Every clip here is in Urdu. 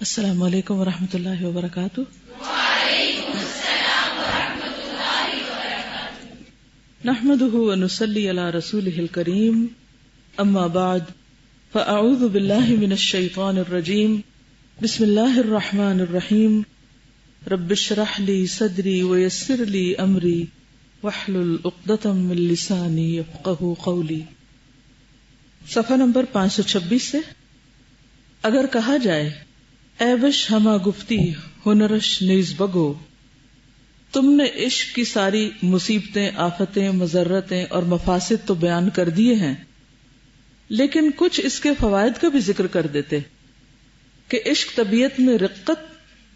السلام علیکم ورحمۃ اللہ وبرکاتہ۔ وعلیکم السلام ورحمۃ اللہ وبرکاتہ۔ نحمده ونصلی علی رسولہ الکریم، اما بعد فاعوذ باللہ من الشیطان الرجیم، بسم اللہ الرحمن الرحیم، رب اشرح لی صدری ویسر لی امری واحلل عقدۃ من لسانی یفقہوا قولی۔ صفحہ نمبر 526 سے، اگر کہا جائے اے بش ہما گفتی ہنرش نیز بگو، تم نے عشق کی ساری مصیبتیں، آفتیں، مضرتیں اور مفاسد تو بیان کر دیے ہیں، لیکن کچھ اس کے فوائد کا بھی ذکر کر دیتے کہ عشق طبیعت میں رقت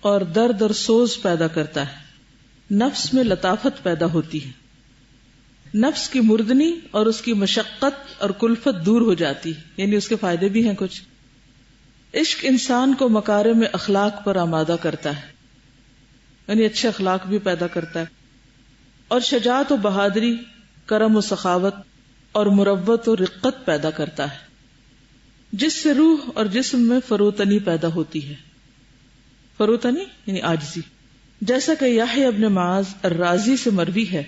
اور درد اور سوز پیدا کرتا ہے، نفس میں لطافت پیدا ہوتی ہے، نفس کی مردنی اور اس کی مشقت اور کلفت دور ہو جاتی ہے، یعنی اس کے فائدے بھی ہیں کچھ۔ عشق انسان کو مکارم اخلاق پر آمادہ کرتا ہے، یعنی اچھے اخلاق بھی پیدا کرتا ہے، اور شجاعت و بہادری، کرم و سخاوت اور مروت و رقت پیدا کرتا ہے، جس سے روح اور جسم میں فروتنی پیدا ہوتی ہے۔ فروتنی یعنی عاجزی، جیسا کہ یحییٰ ابن معاذ الرازی سے مروی ہے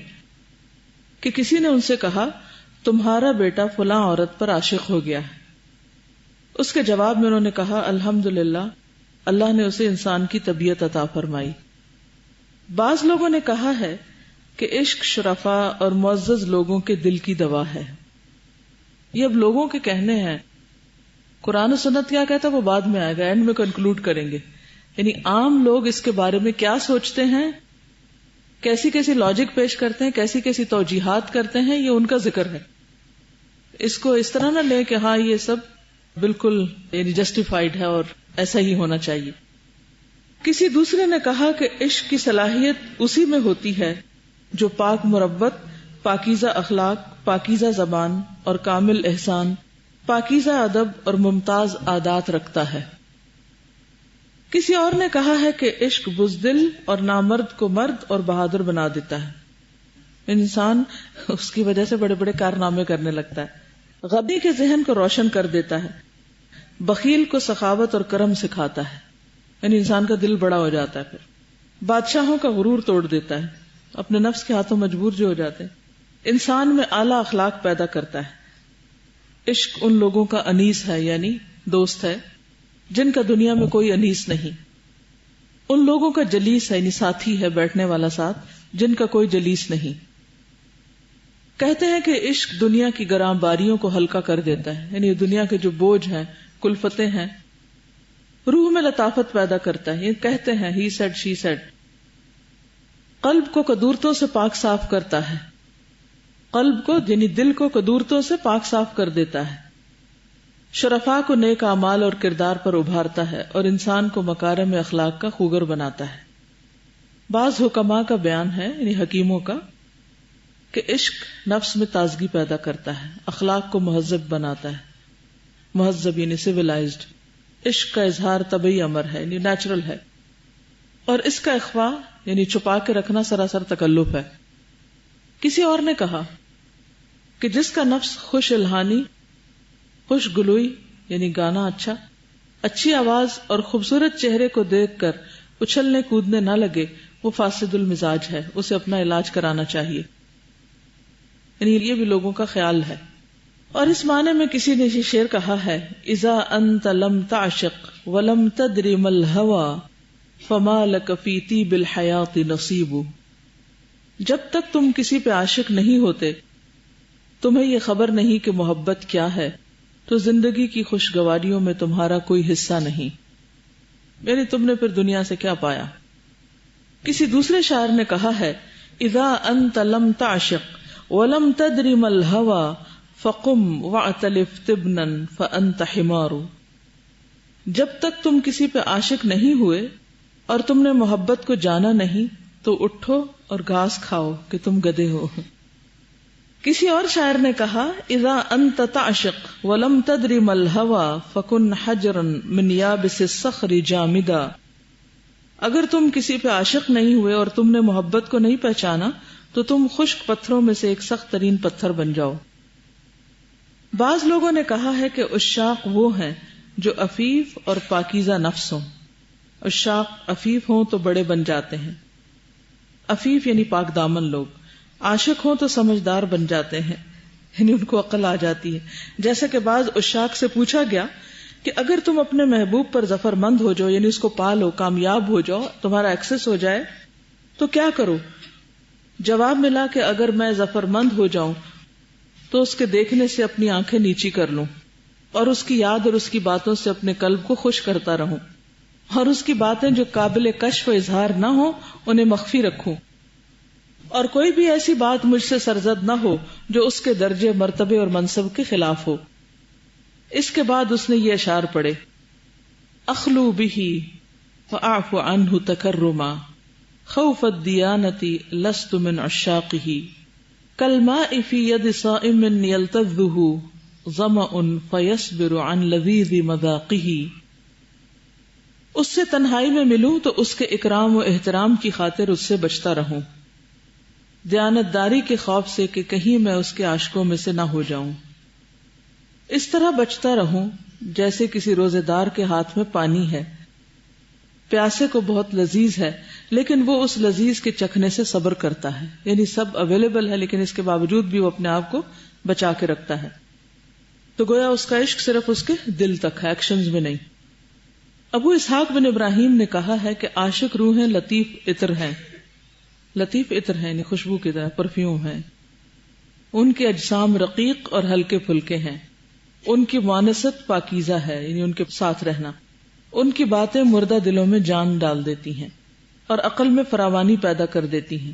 کہ کسی نے ان سے کہا تمہارا بیٹا فلاں عورت پر عاشق ہو گیا ہے۔ اس کے جواب میں انہوں نے کہا الحمدللہ، اللہ نے اسے انسان کی طبیعت عطا فرمائی۔ بعض لوگوں نے کہا ہے کہ عشق شرفاء اور معزز لوگوں کے دل کی دوا ہے۔ یہ اب لوگوں کے کہنے ہیں، قرآن و سنت کیا کہتا ہے وہ بعد میں آئے گا، اینڈ میں کنکلوڈ کریں گے۔ یعنی عام لوگ اس کے بارے میں کیا سوچتے ہیں، کیسی کیسی لاجک پیش کرتے ہیں، کیسی کیسی توجیحات کرتے ہیں، یہ ان کا ذکر ہے۔ اس کو اس طرح نہ لیں کہ ہاں یہ سب بالکل یعنی جسٹیفائیڈ ہے اور ایسا ہی ہونا چاہیے۔ کسی دوسرے نے کہا کہ عشق کی صلاحیت اسی میں ہوتی ہے جو پاک مروت، پاکیزہ اخلاق، پاکیزہ زبان اور کامل احسان، پاکیزہ ادب اور ممتاز عادات رکھتا ہے۔ کسی اور نے کہا ہے کہ عشق بزدل اور نامرد کو مرد اور بہادر بنا دیتا ہے، انسان اس کی وجہ سے بڑے بڑے کارنامے کرنے لگتا ہے، غبی کے ذہن کو روشن کر دیتا ہے، بخیل کو سخاوت اور کرم سکھاتا ہے، یعنی انسان کا دل بڑا ہو جاتا ہے، پھر بادشاہوں کا غرور توڑ دیتا ہے، اپنے نفس کے ہاتھوں مجبور جو ہو جاتے ہیں، انسان میں اعلیٰ اخلاق پیدا کرتا ہے۔ عشق ان لوگوں کا انیس ہے، یعنی دوست ہے جن کا دنیا میں کوئی انیس نہیں، ان لوگوں کا جلیس ہے، یعنی ساتھی ہے، بیٹھنے والا ساتھ جن کا کوئی جلیس نہیں۔ کہتے ہیں کہ عشق دنیا کی گراں باریوں کو ہلکا کر دیتا ہے، یعنی دنیا کے جو بوجھ ہیں، کلفتیں ہیں، روح میں لطافت پیدا کرتا ہے۔ یہ کہتے ہیں ہی سیڈ شی سیڈ۔ قلب کو کدورتوں سے پاک صاف کرتا ہے، قلب کو یعنی دل کو کدورتوں سے پاک صاف کر دیتا ہے، شرفاء کو نیک اعمال اور کردار پر ابھارتا ہے اور انسان کو مکارم اخلاق کا خوگر بناتا ہے۔ بعض حکماء کا بیان ہے، یعنی حکیموں کا، کہ عشق نفس میں تازگی پیدا کرتا ہے، اخلاق کو مہذب بناتا ہے، مہذب یعنی سویلائزڈ۔ عشق کا اظہار طبعی امر ہے، یعنی نیچرل ہے، اور اس کا اخفاء یعنی چھپا کے رکھنا سراسر تکلف ہے۔ کسی اور نے کہا کہ جس کا نفس خوش الہانی، خوش گلوئی یعنی گانا اچھا، اچھی آواز اور خوبصورت چہرے کو دیکھ کر اچھلنے کودنے نہ لگے، وہ فاسد المزاج ہے، اسے اپنا علاج کرانا چاہیے۔ یعنی یہ بھی لوگوں کا خیال ہے۔ اور اس معنی میں کسی نے یہ شعر کہا ہے، اذا انت لم تعشق ولم تدر ما الهوى فما لك في طيب الحیات نصیب۔ جب تک تم کسی پہ عاشق نہیں ہوتے، تمہیں یہ خبر نہیں کہ محبت کیا ہے، تو زندگی کی خوشگواریوں میں تمہارا کوئی حصہ نہیں، یعنی تم نے پھر دنیا سے کیا پایا۔ کسی دوسرے شاعر نے کہا ہے، اذا انت لم تعشق وَلَمْ تَدْرِ مَا الْهَوَى فَقُمْ وَاعْتَلِفْ طِبْنًا فَأَنْتَ حِمَارُ۔ جب تک تم کسی پہ عاشق نہیں ہوئے اور تم نے محبت کو جانا نہیں، تو اٹھو اور گھاس کھاؤ کہ تم گدھے ہو۔ کسی اور شاعر نے کہا، اذا انت تعشق ولم تدر ما الهوى فكن حجرا من يابس الصخر جامدا۔ اگر تم کسی پہ عاشق نہیں ہوئے اور تم نے محبت کو نہیں پہچانا، تو تم خشک پتھروں میں سے ایک سخت ترین پتھر بن جاؤ۔ بعض لوگوں نے کہا ہے کہ عشاق وہ ہیں جو عفیف اور پاکیزہ نفس ہوں، عشاق عفیف ہوں تو بڑے بن جاتے ہیں. عفیف یعنی پاک دامن لوگ. عاشق ہوں تو سمجھدار بن جاتے ہیں، یعنی ان کو عقل آ جاتی ہے. جیسے کہ بعض عشاق سے پوچھا گیا کہ اگر تم اپنے محبوب پر ظفر مند ہو جاؤ، یعنی اس کو پالو، کامیاب ہو جاؤ، تمہارا ایکسس ہو جائے تو کیا کرو؟ جواب ملا کہ اگر میں ظفر مند ہو جاؤں تو اس کے دیکھنے سے اپنی آنکھیں نیچی کر لوں، اور اس کی یاد اور اس کی باتوں سے اپنے قلب کو خوش کرتا رہوں، اور اس کی باتیں جو قابل کشف و اظہار نہ ہو انہیں مخفی رکھوں، اور کوئی بھی ایسی بات مجھ سے سرزد نہ ہو جو اس کے درجے، مرتبے اور منصب کے خلاف ہو. اس کے بعد اس نے یہ اشعار پڑھے: اخلو بہ فاعف عنہ تکرما خوف الدیانۃ لست من عشاقہ کالماء فی ید صائم یلتذہ ظمأ فیصبر عن لذیذ مذاقہ. اس سے تنہائی میں ملوں تو اس کے اکرام و احترام کی خاطر اس سے بچتا رہوں، دیانت داری کے خوف سے کہ کہیں میں اس کے عاشقوں میں سے نہ ہو جاؤں. اس طرح بچتا رہوں جیسے کسی روزے دار کے ہاتھ میں پانی ہے، پیاسے کو بہت لذیذ ہے لیکن وہ اس لذیذ کے چکھنے سے صبر کرتا ہے، یعنی سب اویلیبل ہے لیکن اس کے باوجود بھی وہ اپنے آپ کو بچا کے رکھتا ہے. تو گویا اس کا عشق صرف اس کے دل تک ہے، ایکشنز میں نہیں. ابو اسحاق بن ابراہیم نے کہا ہے کہ عاشق روحیں لطیف عطر ہیں، لطیف عطر ہیں یعنی خوشبو کی طرح، پرفیوم ہیں. ان کے اجسام رقیق اور ہلکے پھلکے ہیں، ان کی مانست پاکیزہ ہے یعنی ان کے ساتھ رہنا. ان کی باتیں مردہ دلوں میں جان ڈال دیتی ہیں اور عقل میں فراوانی پیدا کر دیتی ہیں.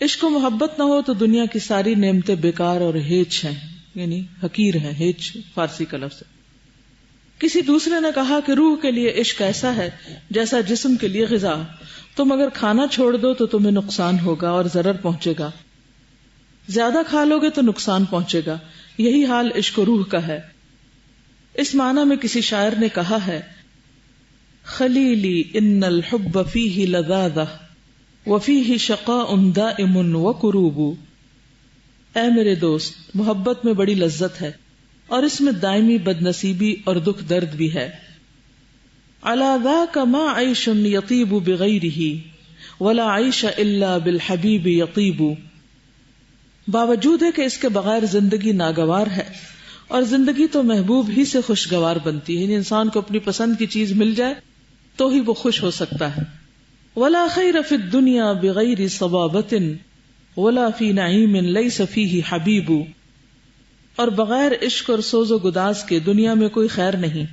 عشق و محبت نہ ہو تو دنیا کی ساری نعمتیں بیکار اور ہیچ ہیں، یعنی حقیر ہیں. ہیچ فارسی کا لفظ ہے. کسی دوسرے نے کہا کہ روح کے لیے عشق ایسا ہے جیسا جسم کے لیے غذا، تم اگر کھانا چھوڑ دو تو تمہیں نقصان ہوگا اور ضرر پہنچے گا، زیادہ کھا لو گے تو نقصان پہنچے گا. یہی حال عشق و روح کا ہے. اس معنی میں کسی شاعر نے کہا ہے: خلیلی ان الحب فیہ لذاذہ وفیہ شقاء دائم وکروب. اے میرے دوست، محبت میں بڑی لذت ہے اور اس میں دائمی بدنصیبی اور دکھ درد بھی ہے. علی ذاک ما عیش یطیب بغیرہ ولا عیش الا بالحبیب یطیب. باوجود ہے کہ اس کے بغیر زندگی ناگوار ہے، اور زندگی تو محبوب ہی سے خوشگوار بنتی ہے، یعنی انسان کو اپنی پسند کی چیز مل جائے تو ہی وہ خوش ہو سکتا ہے. ولا خیر فی الدنیا بغیر صبابۃ ولا فی نعیم لیس فیہ حبیب. اور بغیر عشق اور سوز و گداز کے دنیا میں کوئی خیر نہیں،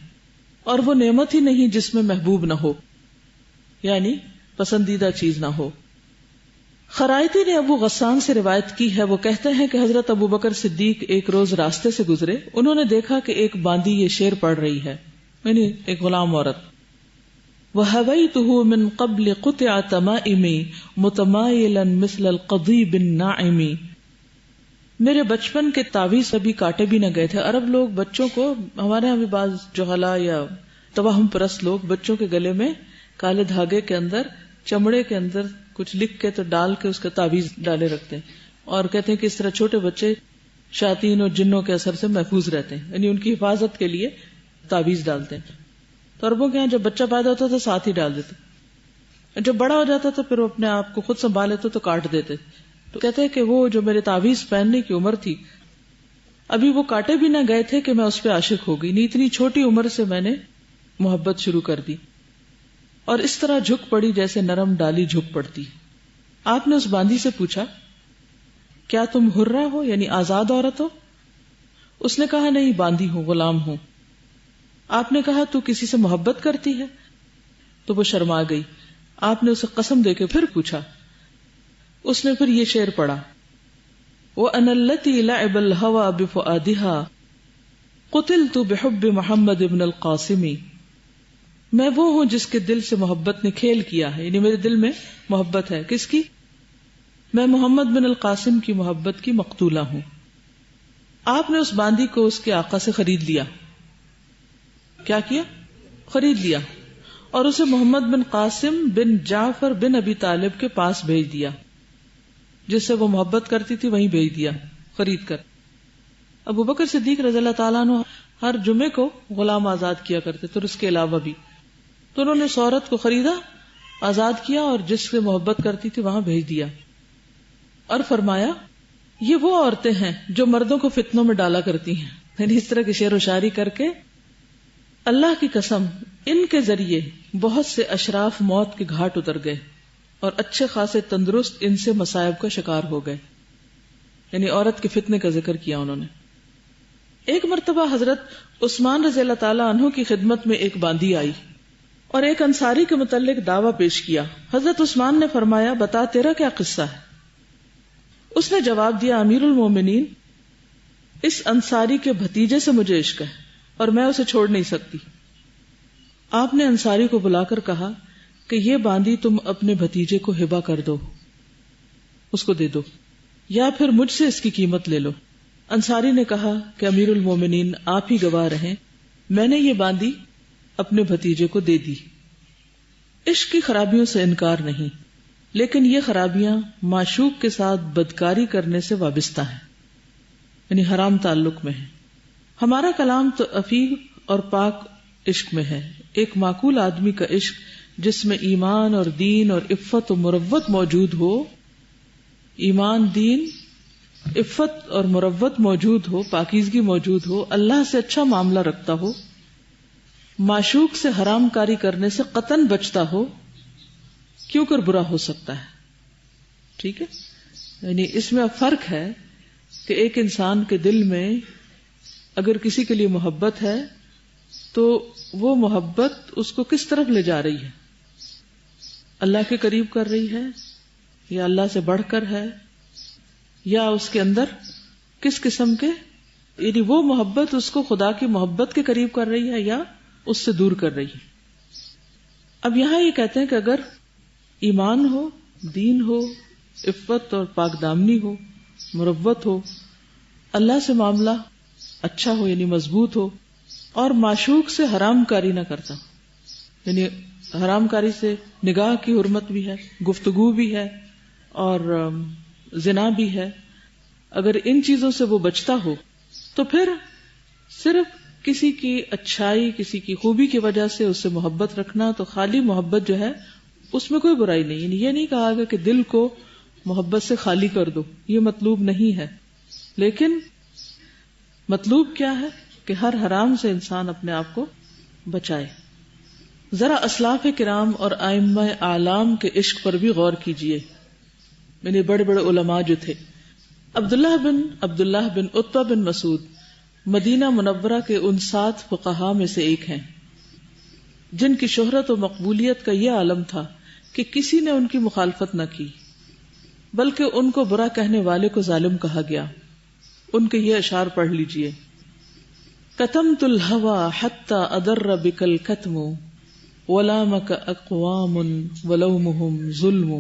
اور وہ نعمت ہی نہیں جس میں محبوب نہ ہو، یعنی پسندیدہ چیز نہ ہو. خرائطی نے ابو غسان سے روایت کی ہے، وہ کہتے ہیں کہ حضرت ابو بکر صدیق ایک روز راستے سے گزرے، انہوں نے دیکھا کہ ایک باندی یہ شعر پڑھ رہی ہے، یعنی ایک غلام عورت. وَهَوَيْتُهُ مِن قَبْلِ قُطِعَ تَمَائِمِ مُتَمَائِلًا مِثْلَ الْقَضِيبِ النَّاعِمِ. میرے بچپن کے تعویذ ابھی کاٹے بھی نہ گئے تھے. عرب لوگ بچوں کو، ہمارے یہاں بھی بعض جہلا یا توہم پرست لوگ بچوں کے گلے میں کالے دھاگے کے اندر، چمڑے کے اندر کچھ لکھ کے تو ڈال کے اس کا تعویذ ڈالے رکھتے ہیں، اور کہتے ہیں کہ اس طرح چھوٹے بچے شیاطین اور جنوں کے اثر سے محفوظ رہتے ہیں، یعنی ان کی حفاظت کے لیے تعویذ ڈالتے ہیں. تو عربوں کے یہاں جب بچہ پیدا ہوتا تو ساتھ ہی ڈال دیتے، جب بڑا ہو جاتا تو پھر وہ اپنے آپ کو خود سنبھال لیتے تو کاٹ دیتے. تو کہتے ہیں کہ وہ جو میرے تعویذ پہننے کی عمر تھی، ابھی وہ کاٹے بھی نہ گئے تھے کہ میں اس پہ عاشق ہو گئی. نہیں، اتنی چھوٹی عمر سے میں نے محبت شروع کر دی، اور اس طرح جھک پڑی جیسے نرم ڈالی جھک پڑتی. آپ نے اس باندی سے پوچھا، کیا تم حرہ ہو یعنی آزاد عورت ہو؟ اس نے کہا، نہیں، باندی ہوں، غلام ہوں. آپ نے کہا، تو کسی سے محبت کرتی ہے؟ تو وہ شرما گئی. آپ نے اسے قسم دے کے پھر پوچھا. اس نے پھر یہ شعر پڑھا: وَأَنَا الَّتِي لَعِبَ الْهَوَى بِفُؤَادِهَا قُتِلْتُ بِحُبِّ محمد بن القاسم. میں وہ ہوں جس کے دل سے محبت نے کھیل کیا ہے، یعنی میرے دل میں محبت ہے. کس کی؟ میں محمد بن القاسم کی محبت کی مقتولہ ہوں. آپ نے اس باندی کو اس کے آقا سے خرید لیا. کیا کیا؟ خرید لیا، اور اسے محمد بن قاسم بن جعفر بن ابی طالب کے پاس بھیج دیا، جس سے وہ محبت کرتی تھی وہیں بھیج دیا خرید کر. ابو بکر صدیق رضی اللہ تعالیٰ عنہ ہر جمعے کو غلام آزاد کیا کرتے تھے، اور اس کے علاوہ بھی تو انہوں نے اس عورت کو خریدا، آزاد کیا اور جس سے محبت کرتی تھی وہاں بھیج دیا، اور فرمایا یہ وہ عورتیں ہیں جو مردوں کو فتنوں میں ڈالا کرتی ہیں. یعنی اس طرح کی شعر و شاعری کر کے اللہ کی قسم ان کے ذریعے بہت سے اشراف موت کے گھاٹ اتر گئے اور اچھے خاصے تندرست ان سے مصائب کا شکار ہو گئے. یعنی عورت کے فتنے کا ذکر کیا انہوں نے. ایک مرتبہ حضرت عثمان رضی اللہ تعالی عنہ کی خدمت میں ایک باندی آئی اور ایک انصاری کے متعلق دعویٰ پیش کیا. حضرت عثمان نے فرمایا بتا تیرا کیا قصہ ہے؟ اس نے جواب دیا امیر المومنین اس انصاری کے بھتیجے سے مجھے عشق ہے اور میں اسے چھوڑ نہیں سکتی. آپ نے انصاری کو بلا کر کہا کہ یہ باندی تم اپنے بھتیجے کو ہبہ کر دو، اس کو دے دو، یا پھر مجھ سے اس کی قیمت لے لو. انصاری نے کہا کہ امیر المومنین آپ ہی گواہ رہیں، میں نے یہ باندی اپنے بھتیجے کو دے دی. عشق کی خرابیوں سے انکار نہیں، لیکن یہ خرابیاں معشوق کے ساتھ بدکاری کرنے سے وابستہ ہیں، یعنی حرام تعلق میں ہیں. ہمارا کلام تو عفیف اور پاک عشق میں ہے. ایک معقول آدمی کا عشق جس میں ایمان اور دین اور عفت و مروت موجود ہو، ایمان، دین، عفت اور مروت موجود ہو، پاکیزگی موجود ہو، اللہ سے اچھا معاملہ رکھتا ہو، معشوق سے حرام کاری کرنے سے قطعاً بچتا ہو، کیوں کر برا ہو سکتا ہے. ٹھیک ہے، یعنی اس میں اب فرق ہے کہ ایک انسان کے دل میں اگر کسی کے لیے محبت ہے تو وہ محبت اس کو کس طرف لے جا رہی ہے، اللہ کے قریب کر رہی ہے یا اللہ سے بڑھ کر ہے، یا اس کے اندر کس قسم کے، یعنی وہ محبت اس کو خدا کی محبت کے قریب کر رہی ہے یا اس سے دور کر رہی ہے. اب یہاں یہ کہتے ہیں کہ اگر ایمان ہو، دین ہو، عفت اور پاک دامنی ہو، مروت ہو، اللہ سے معاملہ اچھا ہو یعنی مضبوط ہو، اور معشوق سے حرام کاری نہ کرتا، یعنی حرام کاری سے نگاہ کی حرمت بھی ہے، گفتگو بھی ہے اور زنا بھی ہے، اگر ان چیزوں سے وہ بچتا ہو تو پھر صرف کسی کی اچھائی، کسی کی خوبی کی وجہ سے اس سے محبت رکھنا، تو خالی محبت جو ہے اس میں کوئی برائی نہیں. یعنی یہ نہیں کہا گیا کہ دل کو محبت سے خالی کر دو، یہ مطلوب نہیں ہے، لیکن مطلوب کیا ہے کہ ہر حرام سے انسان اپنے آپ کو بچائے. ذرا اسلاف کرام اور ائمہ اعلام کے عشق پر بھی غور کیجئے. یعنی بڑے بڑے علماء جو تھے، عبداللہ بن عتبہ بن مسعود مدینہ منورہ کے ان 7 فقہاء میں سے ایک ہیں جن کی شہرت و مقبولیت کا یہ عالم تھا کہ کسی نے ان کی مخالفت نہ کی، بلکہ ان کو برا کہنے والے کو ظالم کہا گیا. ان کے یہ اشعار پڑھ لیجئے. کتمت الہوى حتی ادر بک الکتم ولامک اقوام ولومہم ظلم.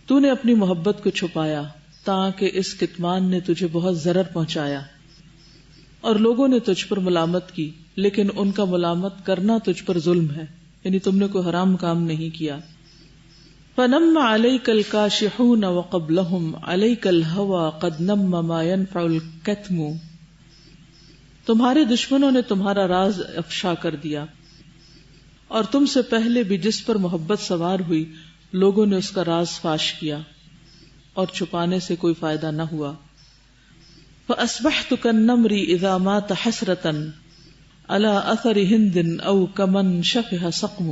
تو نے اپنی محبت کو چھپایا تاکہ اس کتمان نے تجھے بہت ضرر پہنچایا، اور لوگوں نے تجھ پر ملامت کی، لیکن ان کا ملامت کرنا تجھ پر ظلم ہے، یعنی تم نے کوئی حرام کام نہیں کیا. فنم علیک الکاشحون وقبلہم علیک الہوى قد نم ما ينفع الکتم. تمہارے دشمنوں نے تمہارا راز افشا کر دیا، اور تم سے پہلے بھی جس پر محبت سوار ہوئی لوگوں نے اس کا راز فاش کیا، اور چھپانے سے کوئی فائدہ نہ ہوا. فأصبحت كالنمر اذا مات حسرة على اثر ہند او کمن شفہ سقم.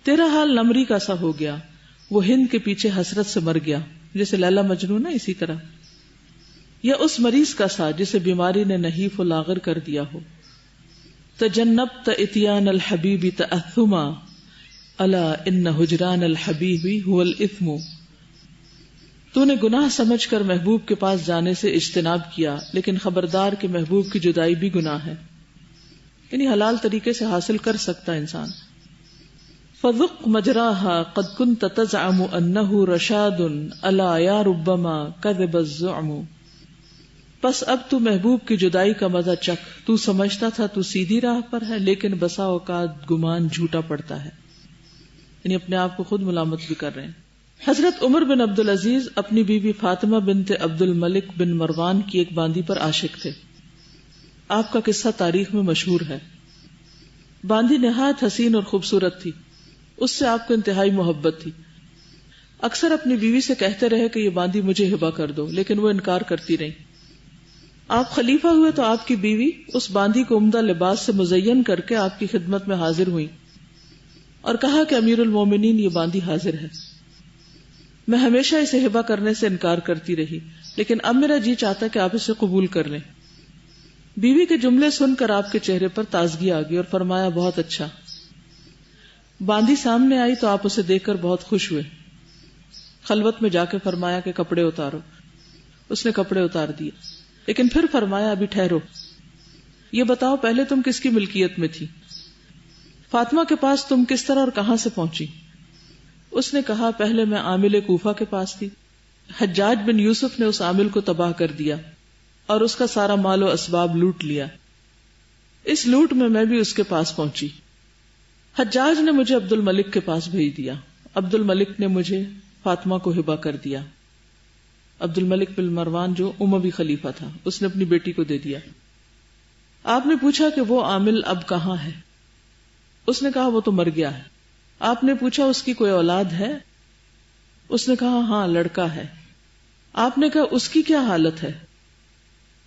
تیرا حال نمری کا سا ہو گیا، وہ ہند کے پیچھے حسرت سے مر گیا، جیسے لیلا مجنون ہے اسی طرح، یا اس مریض کا سا جسے بیماری نے نحیف و لاغر کر دیا ہو. تجنبت اتیان الحبیب تأثما الا ان ہجران الحبیب هو الاثم. تو نے گناہ سمجھ کر محبوب کے پاس جانے سے اجتناب کیا، لیکن خبردار کہ محبوب کی جدائی بھی گناہ ہے. یعنی حلال طریقے سے حاصل کر سکتا انسان. فذق مجراها قد كنت تزعم انه رشاد الا یا ربما كذب الزعم. پس اب تو محبوب کی جدائی کا مزہ چکھ، تو سمجھتا تھا تو سیدھی راہ پر ہے، لیکن بسا اوقات گمان جھوٹا پڑتا ہے. یعنی اپنے آپ کو خود ملامت بھی کر رہے ہیں. حضرت عمر بن عبدالعزیز اپنی بیوی فاطمہ بنت عبد الملک بن مروان کی ایک باندی پر عاشق تھے. آپ کا قصہ تاریخ میں مشہور ہے. باندی نہایت حسین اور خوبصورت تھی، اس سے آپ کو انتہائی محبت تھی. اکثر اپنی بیوی سے کہتے رہے کہ یہ باندی مجھے ہبہ کر دو، لیکن وہ انکار کرتی رہی. آپ خلیفہ ہوئے تو آپ کی بیوی اس باندی کو عمدہ لباس سے مزین کر کے آپ کی خدمت میں حاضر ہوئی اور کہا کہ امیر المومنین یہ باندی حاضر ہے. میں ہمیشہ اسے ہبہ کرنے سے انکار کرتی رہی، لیکن اب میرا جی چاہتا کہ آپ اسے قبول کر لیں. بیوی کے جملے سن کر آپ کے چہرے پر تازگی آ گئی اور فرمایا بہت اچھا. باندی سامنے آئی تو آپ اسے دیکھ کر بہت خوش ہوئے. خلوت میں جا کے فرمایا کہ کپڑے اتارو. اس نے کپڑے اتار دیے، لیکن پھر فرمایا ابھی ٹھہرو، یہ بتاؤ پہلے تم کس کی ملکیت میں تھی؟ فاطمہ کے پاس تم کس طرح اور کہاں سے پہنچی؟ اس نے کہا پہلے میں عامل کوفہ کے پاس تھی. حجاج بن یوسف نے اس عامل کو تباہ کر دیا اور اس کا سارا مال و اسباب لوٹ لیا. اس لوٹ میں بھی اس کے پاس پہنچی. حجاج نے مجھے عبد الملک کے پاس بھیج دیا. عبد الملک نے مجھے فاطمہ کو ہبہ کر دیا. عبد الملک بن مروان جو اموی خلیفہ تھا، اس نے اپنی بیٹی کو دے دیا. آپ نے پوچھا کہ وہ عامل اب کہاں ہے؟ اس نے کہا وہ تو مر گیا ہے. آپ نے پوچھا اس کی کوئی اولاد ہے؟ اس نے کہا ہاں لڑکا ہے. آپ نے کہا اس کی کیا حالت ہے؟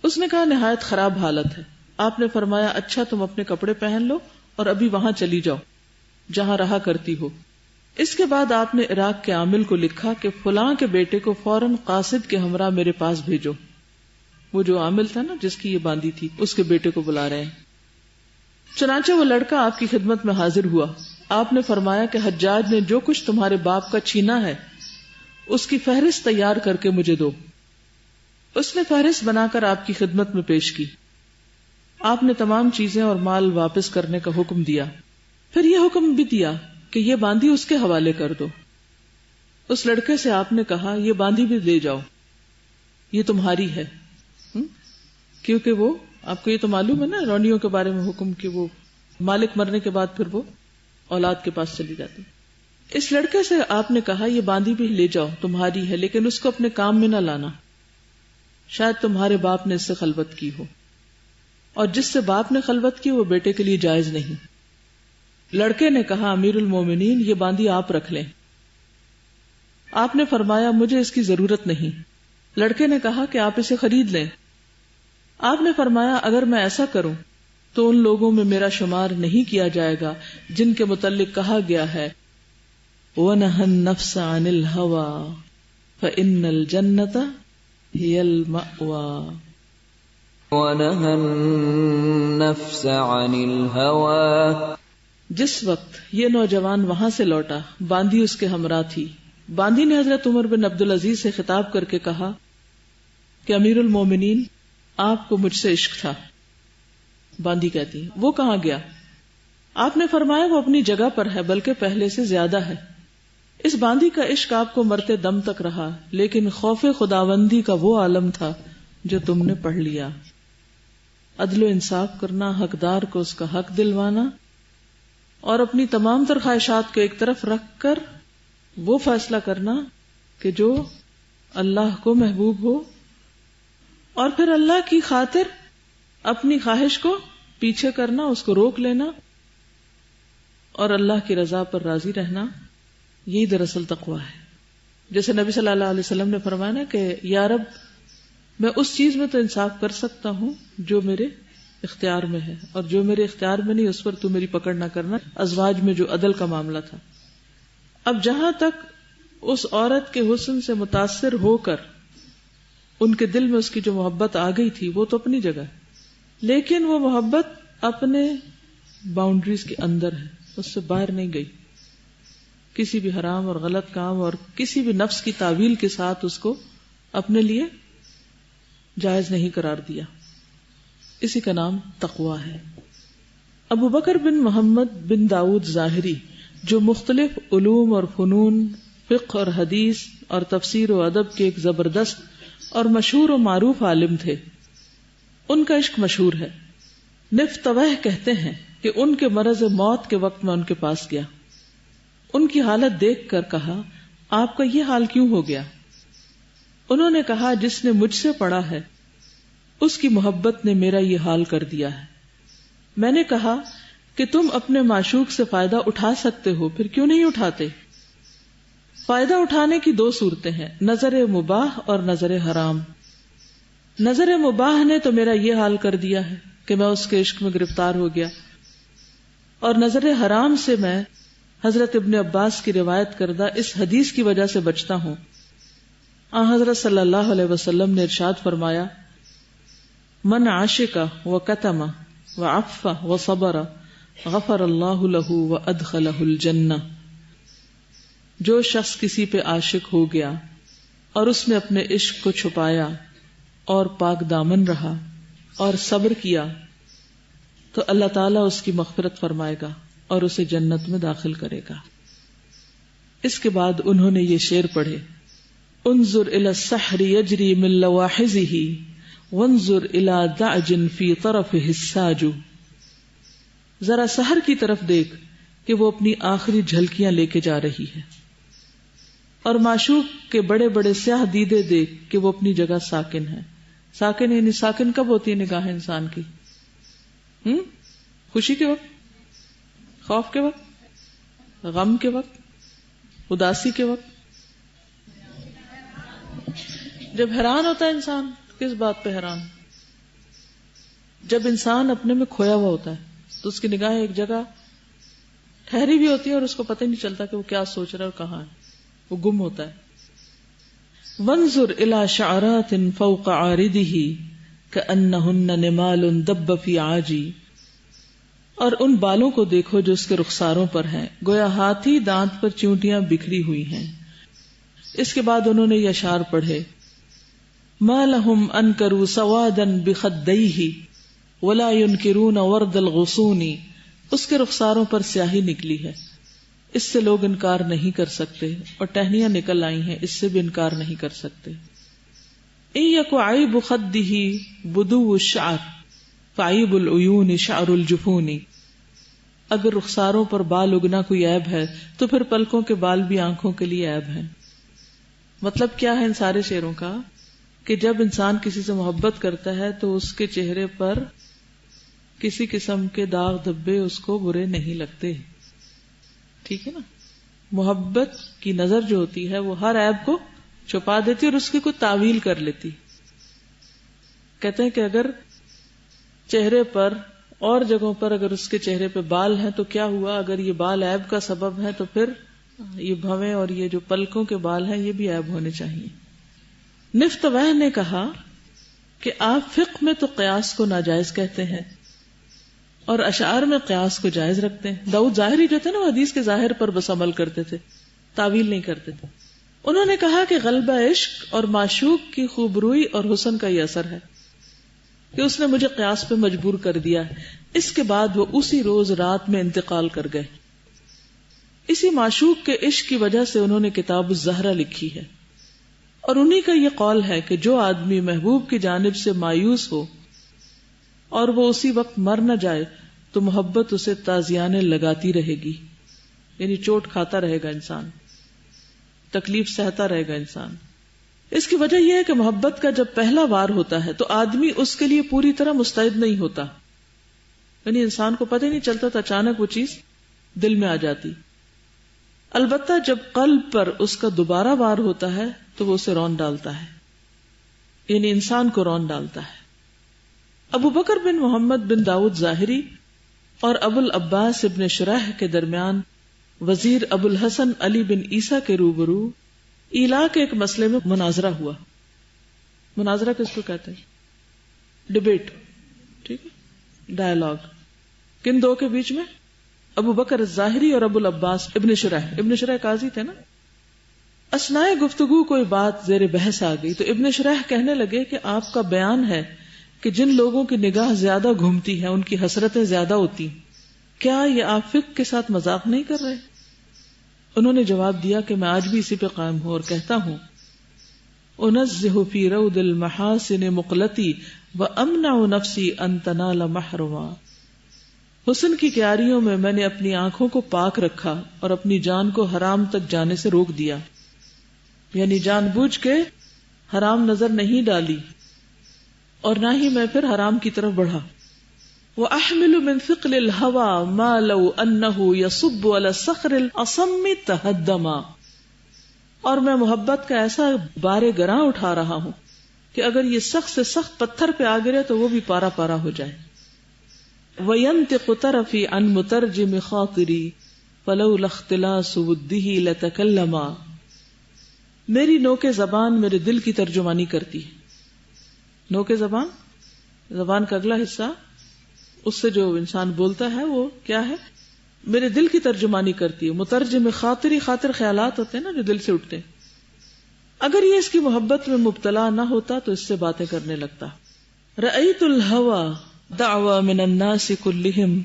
اس نے کہا نہایت خراب حالت ہے. آپ نے فرمایا اچھا تم اپنے کپڑے پہن لو اور ابھی وہاں چلی جاؤ جہاں رہا کرتی ہو. اس کے بعد آپ نے عراق کے عامل کو لکھا کہ فلاں کے بیٹے کو فوراً قاصد کے ہمراہ میرے پاس بھیجو. وہ جو عامل تھا نا جس کی یہ باندھی تھی، اس کے بیٹے کو بلا رہے ہیں. چنانچہ وہ لڑکا آپ کی خدمت میں حاضر ہوا. آپ نے فرمایا کہ حجاج نے جو کچھ تمہارے باپ کا چھینا ہے اس کی فہرست تیار کر کے مجھے دو. اس نے فہرست بنا کر آپ کی خدمت میں پیش کی. آپ نے تمام چیزیں اور مال واپس کرنے کا حکم دیا. پھر یہ حکم بھی دیا کہ یہ باندھی اس کے حوالے کر دو. اس لڑکے سے آپ نے کہا یہ باندھی بھی لے جاؤ، یہ تمہاری ہے. کیونکہ وہ آپ کو یہ تو معلوم ہے نا رونیوں کے بارے میں حکم کہ وہ مالک مرنے کے بعد پھر وہ اولاد کے پاس چلی جاتی. اس لڑکے سے آپ نے کہا یہ باندھی بھی لے جاؤ، تمہاری ہے، لیکن اس کو اپنے کام میں نہ لانا، شاید تمہارے باپ نے اس سے خلوت کی ہو، اور جس سے باپ نے خلوت کی وہ بیٹے کے لیے جائز نہیں. لڑکے نے کہا امیر المومنین یہ باندھی آپ رکھ لیں. آپ نے فرمایا مجھے اس کی ضرورت نہیں. لڑکے نے کہا کہ آپ اسے خرید لیں. آپ نے فرمایا اگر میں ایسا کروں تو ان لوگوں میں میرا شمار نہیں کیا جائے گا جن کے متعلق کہا گیا ہے وَنَهَى النَّفْسَ عَنِ الْهَوَى فَإِنَّ الْجَنَّةَ هِيَ الْمَأْوَى. وَنَهَى النَّفْسَ عَنِ الْهَوَى. جس وقت یہ نوجوان وہاں سے لوٹا باندھی اس کے ہمراہ تھی. باندھی نے حضرت عمر بن عبدالعزیز سے خطاب کر کے کہا کہ امیر المومنین آپ کو مجھ سے عشق تھا. باندھی کہتی وہ کہاں گیا؟ آپ نے فرمایا وہ اپنی جگہ پر ہے بلکہ پہلے سے زیادہ ہے. اس باندھی کا عشق آپ کو مرتے دم تک رہا، لیکن خوف خداوندی کا وہ عالم تھا جو تم نے پڑھ لیا. عدل و انصاف کرنا، حقدار کو اس کا حق دلوانا اور اپنی تمام تر خواہشات کو ایک طرف رکھ کر وہ فیصلہ کرنا کہ جو اللہ کو محبوب ہو، اور پھر اللہ کی خاطر اپنی خواہش کو پیچھے کرنا، اس کو روک لینا اور اللہ کی رضا پر راضی رہنا. یہی دراصل تقویٰ ہے. جیسے نبی صلی اللہ علیہ وسلم نے فرمایا نا کہ یا رب میں اس چیز میں تو انصاف کر سکتا ہوں جو میرے اختیار میں ہے، اور جو میرے اختیار میں نہیں اس پر تو میری پکڑ نہ کرنا. ازواج میں جو عدل کا معاملہ تھا. اب جہاں تک اس عورت کے حسن سے متاثر ہو کر ان کے دل میں اس کی جو محبت آ گئی تھی وہ تو اپنی جگہ ہے، لیکن وہ محبت اپنے باؤنڈریز کے اندر ہے، اس سے باہر نہیں گئی. کسی بھی حرام اور غلط کام اور کسی بھی نفس کی تعویل کے ساتھ اس کو اپنے لیے جائز نہیں قرار دیا. اسی کا نام تقویٰ ہے. ابو بکر بن محمد بن داؤد ظاہری جو مختلف علوم اور فنون، فقہ اور حدیث اور تفسیر و ادب کے ایک زبردست اور مشہور و معروف عالم تھے، ان کا عشق مشہور ہے. نفتوہ کہتے ہیں کہ ان کے مرض موت کے وقت میں ان کے پاس گیا. ان کی حالت دیکھ کر کہا آپ کا یہ حال کیوں ہو گیا؟ انہوں نے کہا جس نے مجھ سے پڑھا ہے اس کی محبت نے میرا یہ حال کر دیا ہے. میں نے کہا کہ تم اپنے معشوق سے فائدہ اٹھا سکتے ہو پھر کیوں نہیں اٹھاتے؟ فائدہ اٹھانے کی دو صورتیں ہیں، نظر مباح اور نظر حرام۔ نظر مباح نے تو میرا یہ حال کر دیا ہے کہ میں اس کے عشق میں گرفتار ہو گیا، اور نظر حرام سے میں حضرت ابن عباس کی روایت کردہ اس حدیث کی وجہ سے بچتا ہوں۔ حضرت صلی اللہ علیہ وسلم نے ارشاد فرمایا، من عاشق وکتم وعف وصبر غفر اللہ لہ وادخلہ الجنہ، جو شخص کسی پہ عاشق ہو گیا اور اس نے اپنے عشق کو چھپایا اور پاک دامن رہا اور صبر کیا تو اللہ تعالیٰ اس کی مغفرت فرمائے گا اور اسے جنت میں داخل کرے گا۔ اس کے بعد انہوں نے یہ شعر پڑھے، انظر الى السحر یجری من لواحظہ وانظر الى دعج فی طرفہ الساج، ذرا سحر کی طرف دیکھ کہ وہ اپنی آخری جھلکیاں لے کے جا رہی ہے، اور معشوق کے بڑے بڑے سیاہ دیدے دیکھ کہ وہ اپنی جگہ ساکن ہے۔ ساکن یعنی ساکن کب ہوتی ہے نگاہ انسان کی؟ خوشی کے وقت، خوف کے وقت، غم کے وقت، اداسی کے وقت، جب حیران ہوتا ہے انسان۔ کس بات پہ حیران؟ جب انسان اپنے میں کھویا ہوا ہوتا ہے تو اس کی نگاہ ایک جگہ ٹھہری بھی ہوتی ہے اور اس کو پتہ ہی نہیں چلتا کہ وہ کیا سوچ رہا ہے اور کہاں ہے، وہ گم ہوتا ہے۔ وانظر الى شعرات فوق عارضه كأنهن نمال دب في عاجی، اور ان بالوں کو دیکھو جو اس کے رخساروں پر ہیں، گویا ہاتھی دانت پر چونٹیاں بکھری ہوئی ہیں۔ اس کے بعد انہوں نے یہ اشعار پڑھے، ما لهم انکروا سوادا بخدیہ ولا ينکرون ورد الغصون، اس کے رخساروں پر سیاہی نکلی ہے، اس سے لوگ انکار نہیں کر سکتے، اور ٹہنیاں نکل آئی ہیں، اس سے بھی انکار نہیں کر سکتے۔ ان یک عیب خدہ بدو الشعر فعیب العیون شعر الجفون، اگر رخساروں پر بال اگنا کوئی عیب ہے تو پھر پلکوں کے بال بھی آنکھوں کے لیے عیب ہیں۔ مطلب کیا ہے ان سارے شعروں کا؟ کہ جب انسان کسی سے محبت کرتا ہے تو اس کے چہرے پر کسی قسم کے داغ دھبے اس کو برے نہیں لگتے، ٹھیک ہے نا؟ محبت کی نظر جو ہوتی ہے وہ ہر عیب کو چھپا دیتی اور اس کی کوئی تعویل کر لیتی۔ کہتے ہیں کہ اگر چہرے پر اور جگہوں پر اگر اس کے چہرے پہ بال ہیں تو کیا ہوا، اگر یہ بال عیب کا سبب ہے تو پھر یہ بھویں اور یہ جو پلکوں کے بال ہیں یہ بھی عیب ہونے چاہیے۔ نفتوہ نے کہا کہ آپ فقہ میں تو قیاس کو ناجائز کہتے ہیں اور اشعار میں قیاس کو جائز رکھتے ہیں۔ داؤد ظاہری جو تھے نا، وہ حدیث کے ظاہر پر بس عمل کرتے تھے، تعویل نہیں کرتے تھے۔ انہوں نے کہا کہ غلبہ عشق اور معشوق کی خوبروئی اور حسن کا یہ اثر ہے کہ اس نے مجھے قیاس پہ مجبور کر دیا ہے۔ اس کے بعد وہ اسی روز رات میں انتقال کر گئے۔ اسی معشوق کے عشق کی وجہ سے انہوں نے کتاب الزہرہ لکھی ہے، اور انہی کا یہ قول ہے کہ جو آدمی محبوب کی جانب سے مایوس ہو اور وہ اسی وقت مر نہ جائے تو محبت اسے تازیانے لگاتی رہے گی، یعنی چوٹ کھاتا رہے گا انسان، تکلیف سہتا رہے گا انسان۔ اس کی وجہ یہ ہے کہ محبت کا جب پہلا وار ہوتا ہے تو آدمی اس کے لیے پوری طرح مستعد نہیں ہوتا، یعنی انسان کو پتہ ہی نہیں چلتا تو اچانک وہ چیز دل میں آ جاتی۔ البتہ جب قلب پر اس کا دوبارہ وار ہوتا ہے تو وہ اسے رون ڈالتا ہے، یعنی انسان کو رون ڈالتا ہے۔ ابو بکر بن محمد بن داؤد ظاہری اور ابو العباس ابن شرح کے درمیان وزیر ابو الحسن علی بن عیسیٰ کے روبرو ایلا کے ایک مسئلے میں مناظرہ ہوا۔ مناظرہ کس کو کہتے ہیں؟ ڈیبیٹ، ٹھیک ہے، ڈائلاگ۔ کن دو کے بیچ میں؟ ابو بکر الظاہری اور ابو العباس ابن شرح قاضی تھے نا۔ اثناء گفتگو کوئی بات زیر بحث آ گئی تو ابن شرح کہنے لگے کہ آپ کا بیان ہے کہ جن لوگوں کی نگاہ زیادہ گھومتی ہے ان کی حسرتیں زیادہ ہوتی، کیا یہ آپ فقہ کے ساتھ مذاق نہیں کر رہے؟ انہوں نے جواب دیا کہ میں آج بھی اسی پہ قائم ہوں اور کہتا ہوں، انزہ فی روض المحاسن مقلتی وامنع نفسی ان تنال محرما، حسن کی کیاریوں میں نے اپنی آنکھوں کو پاک رکھا اور اپنی جان کو حرام تک جانے سے روک دیا، یعنی جان بوجھ کے حرام نظر نہیں ڈالی اور نہ ہی میں پھر حرام کی طرف بڑھا۔ وَأَحْمِلُ مِنْ ثِقْلِ الْهَوَى مَا لَوْ أَنَّهُ يَصُبُّ عَلَى الصَّخْرِ الْأَصَمِّ تَهَدَّمَا، اور میں محبت کا ایسا بار گراں اٹھا رہا ہوں کہ اگر یہ سخت سے سخت پتھر پہ آ گرے تو وہ بھی پارا پارا ہو جائے. وَيَنْتِقُ طَرَفِي عَنْ مُتَرْجِمِ خَاطِرِي فَلَوْلَا اخْتِلَاسُ وُدِّهِ لَتَكَلَّمَا، میری نوک زبان میرے دل کی ترجمانی کرتی ہے. نوک زبان کا اگلا حصہ، اس سے جو انسان بولتا ہے وہ کیا ہے؟ میرے دل کی ترجمانی کرتی ہے. مترجم خاطری، خاطر خیالات ہوتے ہیں نا جو دل سے اٹھتے ہیں. اگر یہ اس کی محبت میں مبتلا نہ ہوتا تو اس سے باتیں کرنے لگتا. رأیت الہوى دعوى من الناس كلهم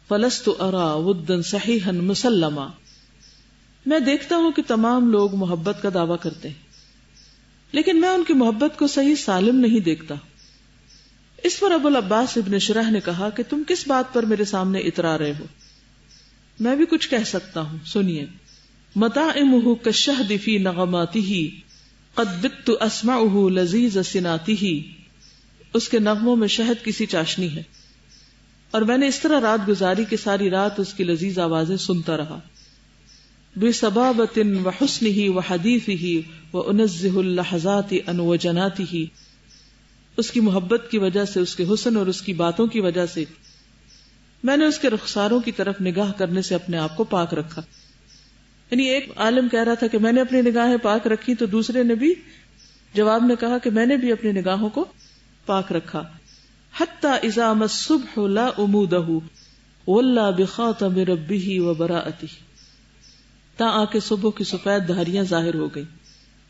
فلست ارى ودا صحیحا مسلما، میں دیکھتا ہوں کہ تمام لوگ محبت کا دعویٰ کرتے ہیں لیکن میں ان کی محبت کو صحیح سالم نہیں دیکھتا. اس پر ابو العباس ابن شرح نے کہا کہ تم کس بات پر میرے سامنے اترا رہے ہو؟ میں بھی کچھ کہہ سکتا ہوں، سنیے. مطاعمہ کالشہد فی نغماتہ قد بت اسمعہ لذیذ سناتہ، اس کے نغموں میں شہد کی سی چاشنی ہے اور میں نے اس طرح رات گزاری کہ ساری رات اس کی لذیذ آوازیں سنتا رہا. بصبابۃ وحسنہ وحدیثہ وانزہ اللحظات عن وجناتہ، اس کی محبت کی وجہ سے، اس کے حسن اور اس کی باتوں کی وجہ سے میں نے اس کے رخساروں کی طرف نگاہ کرنے سے اپنے آپ کو پاک رکھا. یعنی ایک عالم کہہ رہا تھا کہ میں نے اپنی نگاہیں پاک رکھی، تو دوسرے نے بھی جواب میں کہا کہ میں نے بھی اپنی نگاہوں کو پاک رکھا. حتی اذا ما الصبح لا امودہ ولا بخاتم ربہ وبراءتہ، تا آ کے صبح کی سفید دھاریاں ظاہر ہو گئی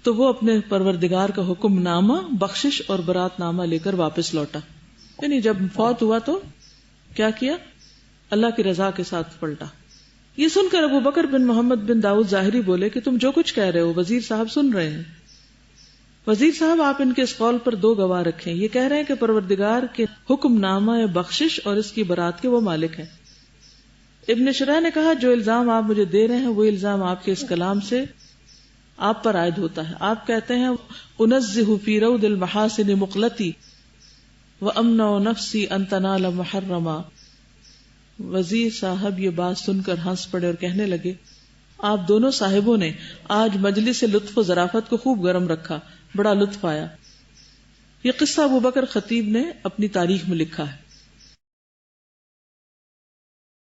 تو وہ اپنے پروردگار کا حکم نامہ، بخشش اور برات نامہ لے کر واپس لوٹا. یعنی جب فوت ہوا تو کیا کیا؟ اللہ کی رضا کے ساتھ پلٹا. یہ سن کر ابو بکر بن محمد بن داؤد ظاہری بولے کہ تم جو کچھ کہہ رہے ہو وزیر صاحب سن رہے ہیں. وزیر صاحب آپ ان کے اس قول پر دو گواہ رکھیں. یہ کہہ رہے ہیں کہ پروردگار کے حکم نامہ بخشش اور اس کی برات کے وہ مالک ہیں. ابن شرح نے کہا جو الزام آپ مجھے دے رہے ہیں وہ الزام آپ کے اس کلام سے آپ پر عائد ہوتا ہے. آپ کہتے ہیں انزہ فی رود المحاسن مقلتی وامنع نفسی ان تنال محرما. وزیر صاحب یہ بات سن کر ہنس پڑے اور کہنے لگے آپ دونوں صاحبوں نے آج مجلس لطف و ظرافت کو خوب گرم رکھا، بڑا لطف آیا. یہ قصہ ابو بکر خطیب نے اپنی تاریخ میں لکھا ہے.